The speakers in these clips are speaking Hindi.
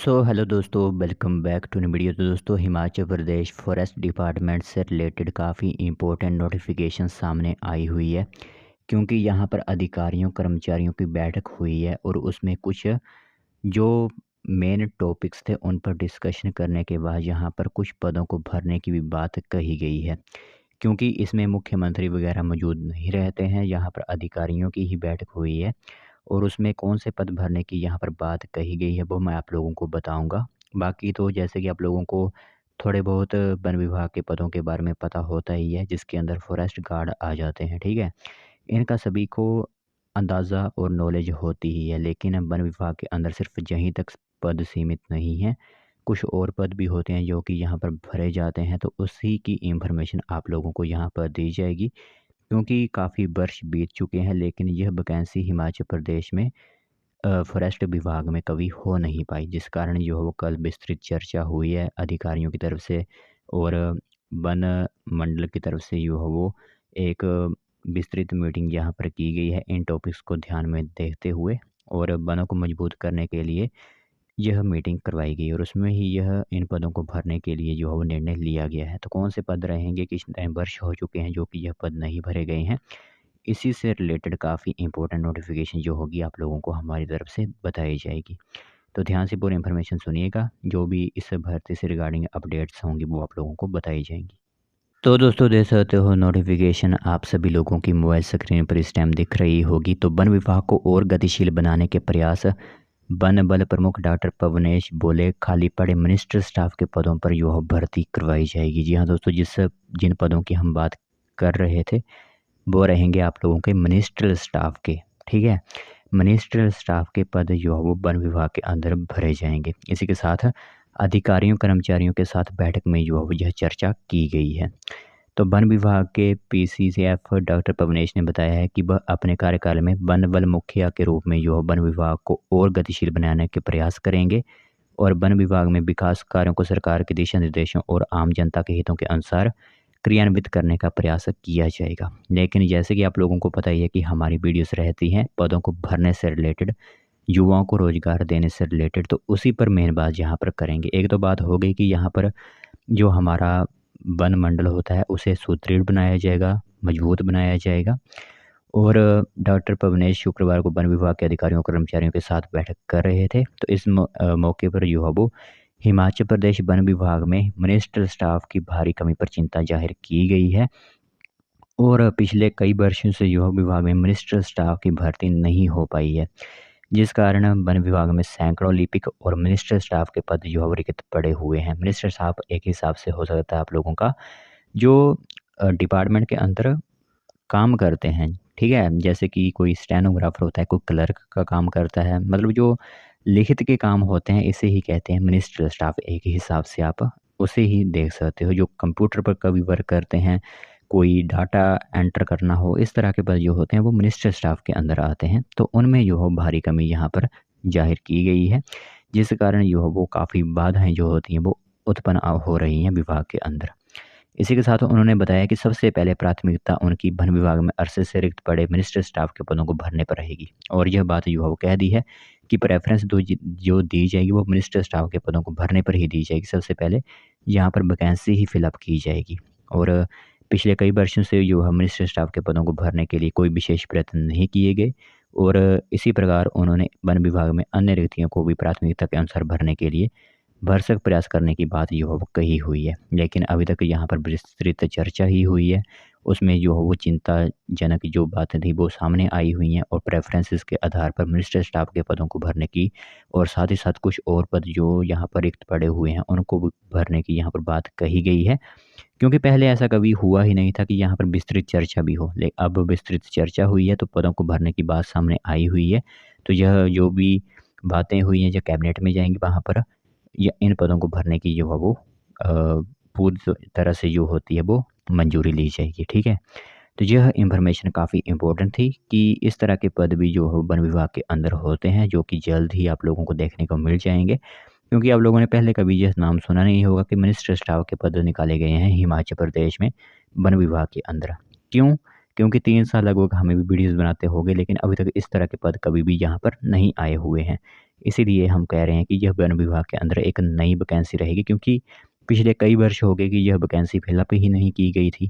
हेलो दोस्तों, welcome back to new video. तो दोस्तों, हिमाचल प्रदेश फॉरेस्ट डिपार्टमेंट से रिलेटेड काफ़ी इम्पोर्टेंट नोटिफिकेशन सामने आई हुई है, क्योंकि यहाँ पर अधिकारियों कर्मचारियों की बैठक हुई है और उसमें कुछ जो मेन टॉपिक्स थे उन पर डिस्कशन करने के बाद यहाँ पर कुछ पदों को भरने की भी बात कही गई है। क्योंकि इसमें मुख्यमंत्री वगैरह मौजूद नहीं रहते हैं, यहाँ पर अधिकारियों की ही बैठक हुई है और उसमें कौन से पद भरने की यहाँ पर बात कही गई है वो मैं आप लोगों को बताऊंगा। बाकी तो जैसे कि आप लोगों को थोड़े बहुत वन विभाग के पदों के बारे में पता होता ही है, जिसके अंदर फॉरेस्ट गार्ड आ जाते हैं, ठीक है। इनका सभी को अंदाज़ा और नॉलेज होती ही है, लेकिन वन विभाग के अंदर सिर्फ यहीं तक पद सीमित नहीं है, कुछ और पद भी होते हैं जो कि यहाँ पर भरे जाते हैं। तो उसी की इंफॉर्मेशन आप लोगों को यहाँ पर दी जाएगी, क्योंकि काफ़ी वर्ष बीत चुके हैं लेकिन यह वैकेंसी हिमाचल प्रदेश में फॉरेस्ट विभाग में कभी हो नहीं पाई, जिस कारण जो है वो कल विस्तृत चर्चा हुई है अधिकारियों की तरफ से और वन मंडल की तरफ से जो है वो एक विस्तृत मीटिंग यहाँ पर की गई है इन टॉपिक्स को ध्यान में देखते हुए, और वनों को मजबूत करने के लिए यह मीटिंग करवाई गई और उसमें ही यह इन पदों को भरने के लिए जो है वो निर्णय लिया गया है। तो कौन से पद रहेंगे, कितने वर्ष हो चुके हैं जो कि यह पद नहीं भरे गए हैं, इसी से रिलेटेड काफ़ी इंपॉर्टेंट नोटिफिकेशन जो होगी आप लोगों को हमारी तरफ से बताई जाएगी। तो ध्यान से पूरी इन्फॉर्मेशन सुनिएगा, जो भी इस भर्ती से रिगार्डिंग अपडेट्स होंगी वो आप लोगों को बताई जाएंगी। तो दोस्तों, देख सकते हो नोटिफिकेशन आप सभी लोगों की मोबाइल स्क्रीन पर इस टाइम दिख रही होगी। तो वन विभाग को और गतिशील बनाने के प्रयास, वन बल प्रमुख डॉक्टर पवनेश बोले, खाली पड़े मिनिस्टर स्टाफ के पदों पर जो है भर्ती करवाई जाएगी। जी हाँ दोस्तों, जिन पदों की हम बात कर रहे थे वो रहेंगे आप लोगों के मिनिस्ट्रियल स्टाफ के, ठीक है। मिनिस्ट्रियल स्टाफ के पद जो है वो वन विभाग के अंदर भरे जाएंगे। इसी के साथ अधिकारियों कर्मचारियों के साथ बैठक में जो है वो यह चर्चा की गई है। तो वन विभाग के पीसीसीएफ डॉक्टर पवनेश ने बताया है कि वह अपने कार्यकाल में वन बल मुखिया के रूप में जो है वन विभाग को और गतिशील बनाने के प्रयास करेंगे और वन विभाग में विकास कार्यों को सरकार के दिशा निर्देशों और आम जनता के हितों के अनुसार क्रियान्वित करने का प्रयास किया जाएगा। लेकिन जैसे कि आप लोगों को पता ही है कि हमारी वीडियोस रहती हैं पदों को भरने से रिलेटेड, युवाओं को रोजगार देने से रिलेटेड, तो उसी पर मेन बात यहाँ पर करेंगे। एक तो बात हो गई कि यहाँ पर जो हमारा वन मंडल होता है उसे सुदृढ़ बनाया जाएगा, मजबूत बनाया जाएगा। और डॉक्टर पवनेश शुक्रवार को वन विभाग के अधिकारियों कर्मचारियों के साथ बैठक कर रहे थे। तो इस मौके पर जो है वो हिमाचल प्रदेश वन विभाग में मिनिस्टर स्टाफ की भारी कमी पर चिंता जाहिर की गई है और पिछले कई वर्षों से जो है विभाग में मिनिस्टर स्टाफ की भर्ती नहीं हो पाई है, जिस कारण वन विभाग में सैकड़ों लिपिक और मिनिस्टर स्टाफ के पद जो है वो रिक्त पड़े हुए हैं। मिनिस्टर स्टाफ एक हिसाब से हो सकता है आप लोगों का जो डिपार्टमेंट के अंदर काम करते हैं, ठीक है। जैसे कि कोई स्टेनोग्राफर होता है, कोई क्लर्क का काम करता है, मतलब जो लिखित के काम होते हैं इसे ही कहते हैं मिनिस्ट्रियल स्टाफ। एक हिसाब से आप उसे ही देख सकते हो। जो कंप्यूटर पर कभी वर्क करते हैं, कोई डाटा एंटर करना हो, इस तरह के पद जो होते हैं वो मिनिस्ट्रियल स्टाफ के अंदर आते हैं। तो उनमें जो हो भारी कमी यहाँ पर जाहिर की गई है, जिस कारण जो है वो काफ़ी बाधाएं जो होती हैं वो उत्पन्न हो रही हैं विभाग के अंदर। इसी के साथ उन्होंने बताया कि सबसे पहले प्राथमिकता उनकी वन विभाग में अरसे से रिक्त पड़े मिनिस्टर स्टाफ के पदों को भरने पर रहेगी और यह बात जो है वो कह दी है कि प्रेफरेंस जो दी जाएगी वो मिनिस्टर स्टाफ के पदों को भरने पर ही दी जाएगी। सबसे पहले यहाँ पर वैकेंसी ही फिलअप की जाएगी और पिछले कई वर्षों से जो है मिनिस्टर स्टाफ के पदों को भरने के लिए कोई विशेष प्रयत्न नहीं किए गए और इसी प्रकार उन्होंने वन विभाग में अन्य रिक्तियों को भी प्राथमिकता के अनुसार भरने के लिए भरसक प्रयास करने की बात जो है वो कही हुई है। लेकिन अभी तक यहाँ पर विस्तृत चर्चा ही हुई है, उसमें जो है वो चिंताजनक जो बातें थी वो सामने आई हुई हैं और प्रेफरेंसेस के आधार पर मिनिस्टर स्टाफ के पदों को भरने की और साथ ही साथ कुछ और पद जो यहाँ पर रिक्त पड़े हुए हैं उनको भी भरने की यहाँ पर बात कही गई है। क्योंकि पहले ऐसा कभी हुआ ही नहीं था कि यहाँ पर विस्तृत चर्चा भी हो, लेकिन अब विस्तृत चर्चा हुई है तो पदों को भरने की बात सामने आई हुई है। तो यह जो भी बातें हुई हैं जो कैबिनेट में जाएंगी वहाँ पर या इन पदों को भरने की जो है वो पूरी तरह से जो होती है वो मंजूरी ली जाएगी, ठीक है। तो यह इन्फॉर्मेशन काफ़ी इम्पोर्टेंट थी कि इस तरह के पद भी जो है वन विभाग के अंदर होते हैं, जो कि जल्द ही आप लोगों को देखने को मिल जाएंगे। क्योंकि आप लोगों ने पहले कभी यह नाम सुना नहीं होगा कि मिनिस्टर स्टाफ के पद निकाले गए हैं हिमाचल प्रदेश में वन विभाग के अंदर। क्यों? क्योंकि 3 साल लगभग हमें भी वीडियोज़ बनाते हो गए लेकिन अभी तक इस तरह के पद कभी भी यहाँ पर नहीं आए हुए हैं। इसीलिए हम कह रहे हैं कि यह वन विभाग के अंदर एक नई वैकेंसी रहेगी, क्योंकि पिछले कई वर्ष हो गए कि यह वैकेंसी फिलअप ही नहीं की गई थी।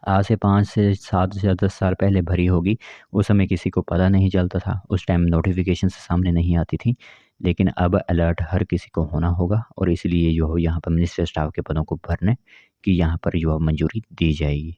आज से 5 से 7 या 10 साल पहले भरी होगी, उस समय किसी को पता नहीं चलता था, उस टाइम नोटिफिकेशन सामने नहीं आती थी। लेकिन अब अलर्ट हर किसी को होना होगा और इसलिए जो यहाँ पर मिनिस्टर स्टाफ के पदों को भरने की यहाँ पर जो मंजूरी दी जाएगी।